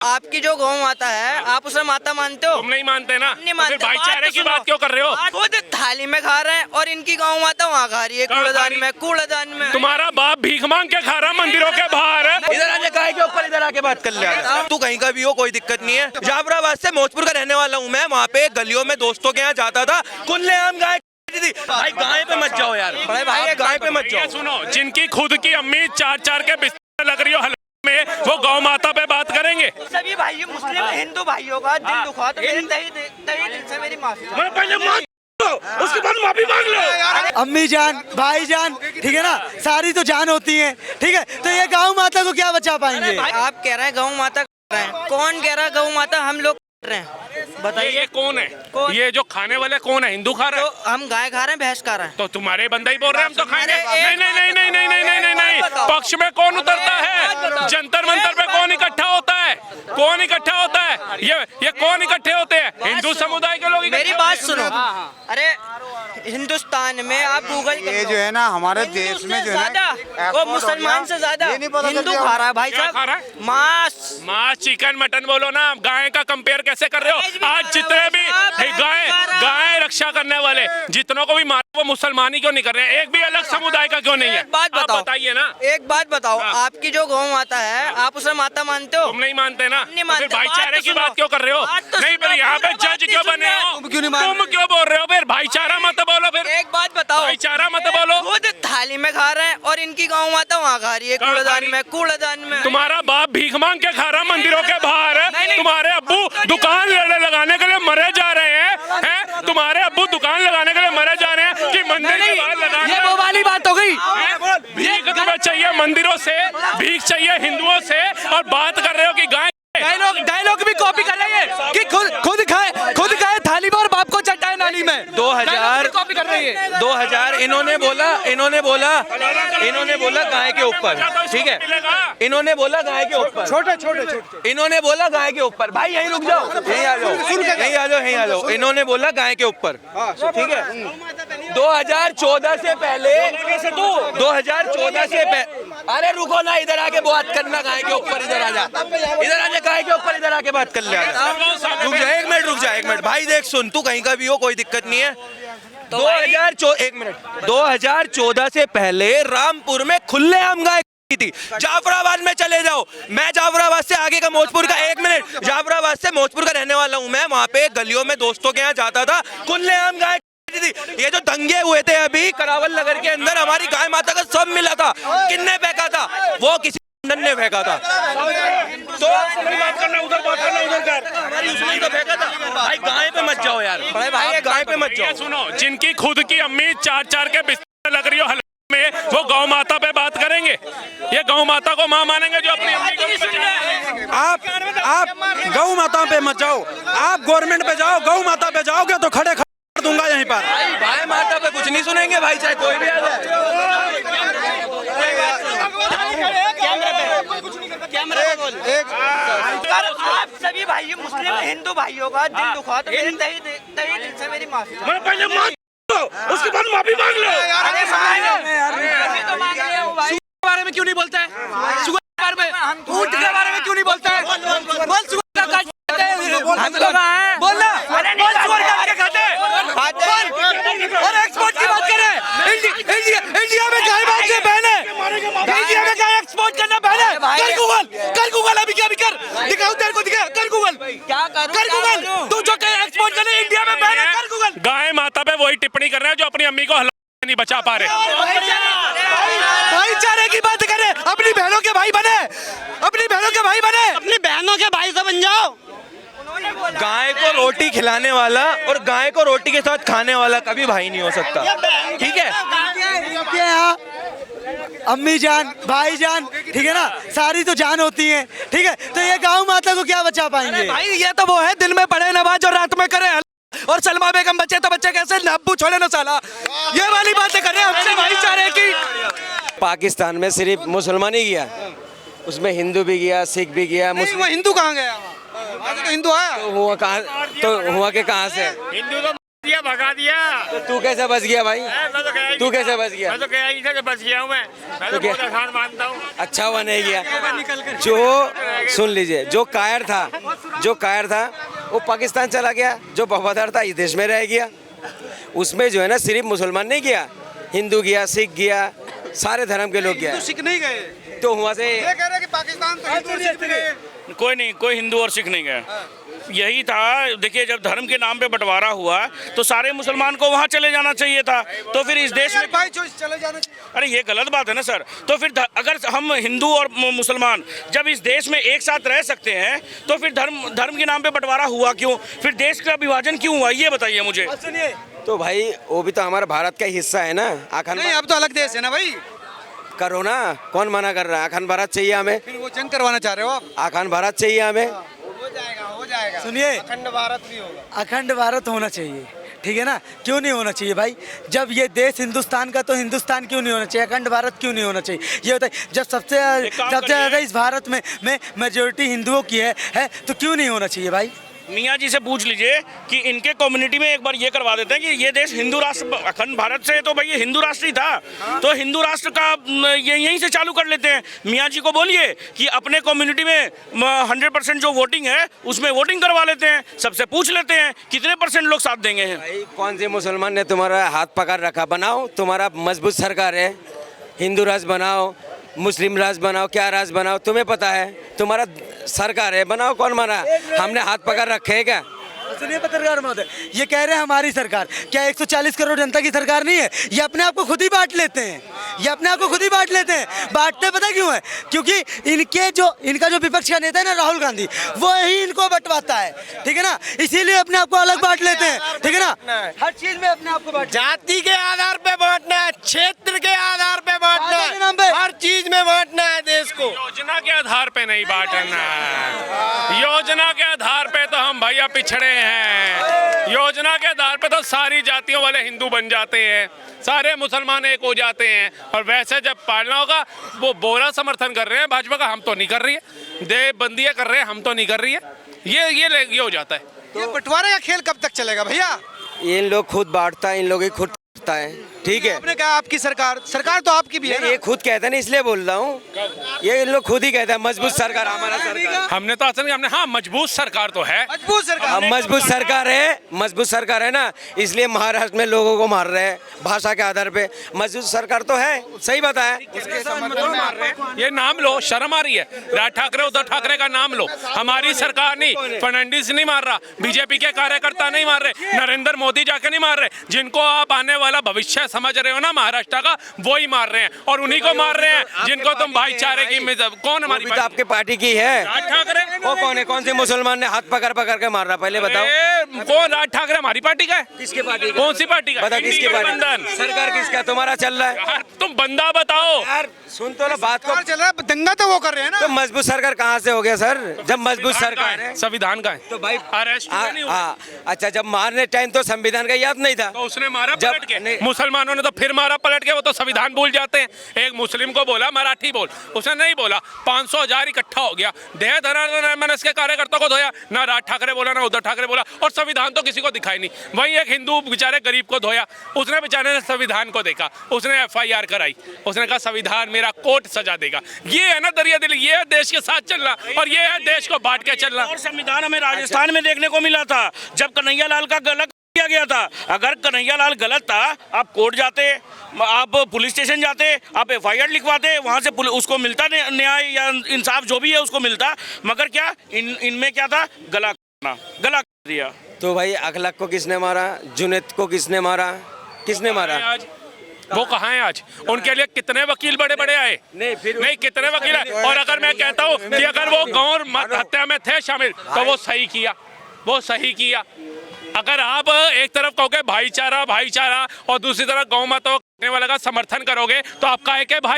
आपकी जो गौ माता है, आप उसे माता मानते हो? तुम नहीं मानते ना? नहीं तो मानते। फिर भाईचारे की बात क्यों कर रहे हो? खुद थाली में खा रहे हैं और इनकी गौ माता वहाँ खा रही है, कूड़ेदान में। तुम्हारा बाप भीख मांग के खा रहा मंदिरों के बाहर है। इधर आने गाय के ऊपर इधर आके बात कर ले। तू कहीं का भी हो, कोई दिक्कत नहीं है। जाफराबाद से मौजपुर का रहने वाला हूँ मैं। वहाँ पे गलियों में दोस्तों के यहाँ जाता था, खुलेआम गाय भाई गाय पे मत जाओ यार, भाई गाय पे मत जाओ। सुनो, जिनकी खुद की अम्मी चार के बिस्तर लग रही हो हलवे में, वो गौ माता पे बात करेंगे। सभी भाई मुस्लिम हिंदू भाइयों का दिल दुखा तो मेरे तहे दिल से मेरी माफी। पहले उसके बाद माफी मांग लो। अम्मी जान, भाई जान, ठीक है ना, सारी तो जान होती है, ठीक है। तो ये गौ माता को क्या बचा पाएंगे? आप कह रहे हैं गौ माता कर रहे हैं, कौन कह रहा है गौ माता? हम लोग कर रहे हैं। बताइए ये कौन है? कौन? ये जो खाने वाले कौन है? हिंदू खा रहे हैं? तो हम गाय खा रहे हैं, भैंस खा रहे हैं। तो तुम्हारे बंदा ही बोल रहे हैं हम तो खाएंगे। अरे नहीं नहीं नहीं नहीं नहीं नहीं नहीं नहीं नहीं, पक्ष में कौन उतरता है? जंतर मंतर पे कौन इकट्ठा होता है? कौन इकट्ठा होता है? ये कौन इकट्ठे होते हैं? हिंदू समुदाय के लोग। मेरी बात सुनो। अरे हिंदुस्तान में आप गूगल ये जो है ना हमारे देश में जो है ना, वो मुसलमान से ज्यादा हिंदू खा रहा है भाई क्या खा रहा है? साहब। मांस मांस, चिकन, मटन बोलो ना। गाय का कंपेयर कैसे कर रहे हो? आज जितने भी गाय रक्षा करने वाले जितनों को भी मार, वो मुसलमानी क्यों नहीं कर रहे हैं? एक भी अलग समुदाय का क्यों नहीं है? एक बात बताओ, बताइए ना। एक बात बताओ, आपकी जो गौ माता है, आप उसे माता मानते हो? तुम नहीं मानते ना? नहीं तो मानते। फिर भाईचारे बात की तो बात क्यों कर रहे हो? नहीं, फिर यहाँ पे जज क्यों बने हो? तुम क्यों बोल रहे हो? फिर भाईचारा मत बोलो। फिर एक बात बताओ, भाईचारा मत बोलो। खुद थाली में खा रहे हैं और इनकी गौ माता वहाँ खा रही है, कूड़ेदान में। तुम्हारा बाप भीख मांग के खा रहा मंदिरों के बाहर है। तुम्हारे अब्बू दुकान लगाने के लिए मरे जा रहे हैं। तुम्हारे अब्बू दुकान लगाने के लिए मरे जा रहे हैं कि मंदिर के बाहर लगाने। ये वो वाली बात हो गई। भीख तुम्हें चाहिए मंदिरों से, भीख चाहिए हिंदुओं से, और बात कर रहे हो कि गाय। डायलॉग भी कॉपी कर रही है कि खुद खाए थाली में और बाप को चटाए नाली में। 2000 कॉपी कर रही है। 2000 इन्होंने बोला गाय के ऊपर, ठीक है। इन्होंने बोला गाय के ऊपर, छोटे इन्होंने बोला गाय के ऊपर। भाई यहीं रुक जाओ, यहीं आ जाओ। इन्होंने बोला गाय के ऊपर, ठीक है। 2014 से पहले 2014 से अरे रुको ना, इधर आके बात करना गाय के ऊपर। इधर आ जा गाय के ऊपर, इधर आके बात कर ले। रुक जा, एक मिनट भाई, देख सुन, तू कहीं का भी हो, कोई दिक्कत नहीं है। 2014 से पहले रामपुर में खुलेआम गाय थी। जाफराबाद में चले जाओ, मैं जाफराबाद से आगे का मौजपुर का, एक मिनट, जाफराबाद से मौजपुर का रहने वाला हूँ मैं। वहाँ पे गलियों में दोस्तों के यहाँ जाता था, खुलेआम गाय थी। ये जो दंगे हुए थे अभी करावल नगर के अंदर, हमारी गाय माता का सब मिला था। किसने फेंका था? वो किसी ने फेंका था। तो हमारी तो फेंका था। भाई गाय पे मत जाओ यार, भाई गाय पे मत जाओ। सुनो, जिनकी खुद की अम्मी चार के बिस्तर लग रही हो हलवे में, वो गौ माता पे बात करेंगे। ये गौ माता को माँ मानेंगे जो अपनी अम्मी को। आप गौ माता पे मत जाओ, आप गवर्नमेंट पे जाओ। गौ माता पे जाओगे तो खड़े कर दूंगा यहीं पर। भाई माता पे कुछ नहीं सुनेंगे भाई, चाहे कोई भी आ जाए। आप सभी भाई मुस्लिम हिंदू भाइयों का दिल दुखा तो मेरे तहे दिल से मेरी माफी। पहले उसके बाद माफी मांग लो। अरे माफी तो मांग लिया हूँ भाई। के बारे में क्यों नहीं बोलता है? सुगर के बारे में, ऊंट के बारे में क्यों नहीं बोलता है? बोल सुगर का खाते हैं हम लोग। बोलना, बोल सुगर का के खाते हैं। और एक्सपोर्ट की बात करें, इंडिया में गाय बात से बहन है। इंडिया में गाय एक्सपोर्ट करना बहन है। कर गूगल अभी कर दिखाओ, तेरे को दिखा, कर गूगल, क्या करूं? कर गूगल। तू जो एक्सपोर्ट करने इंडिया में बहन है, कर गूगल। गाय माता पे वही टिप्पणी कर रहे हैं जो अपनी अम्मी को हलवा नहीं बचा पा रहे। भाईचारे की बात करें, अपनी बहनों के भाई बने, अपनी बहनों के भाई बने, अपनी बहनों के भाई से बन जाओ। गाय को रोटी खिलाने वाला और गाय को रोटी के साथ खाने वाला कभी भाई नहीं हो सकता, ठीक है। अम्मी जान, भाई जान, ठीक है ना, सारी तो जान होती है, ठीक है। तो ये गौ माता को क्या बचा पाएंगे? भाई ये तो वो है, दिन में पढ़े नमाज और रात में करे, और सलमा बेगम बच्चे तो बच्चे कैसे नब्बू छोड़े न साला। ये वाली बातें कर रहे हैं हमसे भाईचारे की। पाकिस्तान में सिर्फ मुसलमान ही गया, उसमें हिंदू भी गया, सिख भी गया। वो हिंदू कहाँ गया? तो हिंदू आया तो हुआ के कहाँ से? दिया, भगा दिया। तो तू कैसे बच गया भाई? मैं तो गया ही तू नहीं कैसे था। बच गया? मैं तो गया ही था कि बच गया हूँ मैं तो तो क्या? बहुत आसान मानता हूँ। अच्छा हुआ नहीं गया। जो सुन लीजिए, जो कायर था वो पाकिस्तान चला गया, जो वफादार था इस देश में रह गया। उसमें जो है ना सिर्फ मुसलमान नहीं गया, हिंदू गया, सिख गया, सारे धर्म के लोग गया। सिख नहीं गए, तो वहाँ से ये कह रहे हैं कि पाकिस्तान तो हिंदू और सिख गए। कोई नहीं, कोई हिंदू और सिख नहीं गया। यही था, देखिए जब धर्म के नाम पे बंटवारा हुआ तो सारे मुसलमान को वहाँ चले जाना चाहिए था। तो फिर इस देश में भाई चॉइस चले जाना चाहिए। अरे ये गलत बात है ना सर। तो फिर अगर हम हिंदू और मुसलमान जब इस देश में एक साथ रह सकते हैं तो फिर धर्म के नाम पे बंटवारा हुआ क्यों? फिर देश का विभाजन क्यों हुआ, ये बताइए मुझे। तो भाई वो भी तो हमारा भारत का हिस्सा है ना। अखंड नहीं, अब तो अलग देश है ना भाई। करो ना, कौन मना कर रहा है? अखंड भारत चाहिए हमें। फिर वो जंग करवाना चाह रहे हो आप? अखंड भारत चाहिए हमें। हो जाएगा। सुनिए, अखंड भारत भी होगा। अखंड भारत होना चाहिए, ठीक है ना? क्यों नहीं होना चाहिए भाई? जब ये देश हिंदुस्तान का, तो हिंदुस्तान क्यों नहीं होना चाहिए? अखंड भारत क्यों नहीं होना चाहिए? ये बताइए, जब सबसे ज़्यादा इस भारत में मेजोरिटी हिंदुओं की है तो क्यों नहीं होना चाहिए भाई? मियाँ जी से पूछ लीजिए कि इनके कम्युनिटी में एक बार ये करवा देते हैं कि ये देश हिंदू राष्ट्र, अखंड भारत से तो भाई ये हिंदू राष्ट्र ही था, तो हिंदू राष्ट्र का ये यहीं से चालू कर लेते हैं। मियाँ जी को बोलिए कि अपने कम्युनिटी में 100% जो वोटिंग है उसमें वोटिंग करवा लेते हैं, सबसे पूछ लेते हैं कितने % लोग साथ देंगे हैं। भाई कौन से मुसलमान ने तुम्हारा हाथ पकड़ रखा? बनाओ, तुम्हारा मजबूत सरकार है, हिंदू राज बनाओ, मुस्लिम राज बनाओ, क्या राज बनाओ, तुम्हें पता है, तुम्हारा सरकार है, बनाओ। कौन मना? हमने हाथ पकड़ रखे है क्या? सुनिए पत्रकार महोदय, ये कह रहे हैं हमारी सरकार, क्या 140 करोड़ जनता की सरकार नहीं है? ये अपने आप को खुद ही बांट लेते हैं, ये अपने आप को खुद ही बांट लेते हैं। बांटते पता क्यों है? क्योंकि इनका जो विपक्ष का नेता है ना राहुल गांधी, वो ही इनको बंटवाता है, ठीक है ना? इसीलिए अपने आप को अलग बांट लेते हैं, ठीक है ना? हर चीज में अपने आप को बांट, जाति के आधार पे बांटना है, क्षेत्र के आधार पे बांटना भाषा के नाम पे। है, हर चीज में बांटना है देश को। योजना के आधार पे नहीं बांटना है। योजना के आधार पे तो हम भैया पिछड़े हैं। योजना के आधार पे तो सारी जातियों वाले हिंदू बन जाते हैं, सारे मुसलमान एक हो जाते हैं। और वैसे जब पालना होगा वो बोरा समर्थन कर रहे हैं भाजपा का, हम तो नहीं कर रही है। देवबंदियां कर रहे हैं, हम तो नहीं कर रही है। ये हो जाता है। ये बंटवारे का खेल कब तक चलेगा भैया? इन लोग खुद बांटता है, इन लोग ही खुद बांटता है, ठीक है? आपने कहा आपकी सरकार तो आपकी भी है ना? ये खुद कहते हैं ना, इसलिए बोल रहा हूँ। ये इन लोग खुद ही कहते हैं मजबूत सरकार, हमारा सरकार। हमने तो असल में हमने हाँ मजबूत सरकार तो है, मजबूत सरकार। अब मजबूत सरकार है ना, इसलिए महाराष्ट्र में लोगों को मार रहे हैं भाषा के आधार पे। मजबूत सरकार तो है, सही बताया। ये नाम लो, शर्म आ रही है। राज ठाकरे, उद्धव ठाकरे का नाम लो। हमारी सरकार नहीं, फर्नांडिस नहीं मार रहा, बीजेपी के कार्यकर्ता नहीं मार रहे, नरेंद्र मोदी जाके नहीं मार रहे। जिनको आप आने वाला भविष्य समझ रहे हो ना महाराष्ट्र का, वो ही मार रहे हैं। और उन्हीं को मार रहे हैं जिनको तुम भाईचारे की कौन हमारी तो आपके पार्टी की है? राज ठाकरे। वो कौन है? कौन से मुसलमान ने हाथ पकड़ के मार रहा? पहले बताओ। कौन? राज ठाकरे हमारी पार्टी का है। किसके पार्टी? कौन सी पार्टी का? बता, किसके पार्टी? सरकार किसका? तुम्हारा चल रहा है यार तुम बंदा बताओ यार। सुन तो लो बात को। चल रहा है, दंगा तो वो कर रहे हैं ना। तो मजबूत सरकार कहाँ से हो गया सर? जब मजबूत सरकार है संविधान का है तो भाई अरेस्ट नहीं हुआ। अच्छा, जब मारने टाइम तो संविधान का याद नहीं था, तो उसने मारा जब पलट के। नहीं। मुसलमानों ने तो फिर मारा पलट के, वो तो संविधान भूल जाते हैं। एक मुस्लिम को बोला मराठी बोल, उसने नहीं बोला, 500,000 इकट्ठा हो गया। देह धनाधन के कार्यकर्ताओं को धोया, ना राज ठाकरे बोला ना उद्धव ठाकरे बोला, और संविधान तो किसी को दिखाई नहीं। वहीं एक हिंदू बेचारे गरीब को धोया, उसने बेचारे ने संविधान को देखा, उसने FIR कराई, उसने कहा संविधान मेरा कोर्ट सजा देगा। ये है ना दरिया दिली, ये है देश के साथ चलना, और ये है देश को बांट के चलना। और संविधान हमें राजस्थान में देखने को मिला था जब कन्हैया लाल का गलत किया गया था। अगर कन्हैया लाल गलत था, आप कोर्ट जाते, आप पुलिस स्टेशन जाते, आप FIR लिखवाते, वहां से उसको मिलता न्याय या इंसाफ जो भी है उसको मिलता। मगर क्या इनमें क्या था? गला कर दिया। तो भाई अखलाक को किसने मारा? जुनैद को किसने मारा? किसने मारा? आज वो कहाँ है? आज उनके लिए कितने वकील बड़े बड़े आए? नहीं कितने वकील आए? और अगर मैं कहता हूँ कि अगर वो गौर हत्या में थे शामिल तो वो सही किया। अगर आप एक तरफ कहोगे भाईचारा और दूसरी तरफ गौ माता वाला का समर्थन करोगे तो आपका है क्या भाई?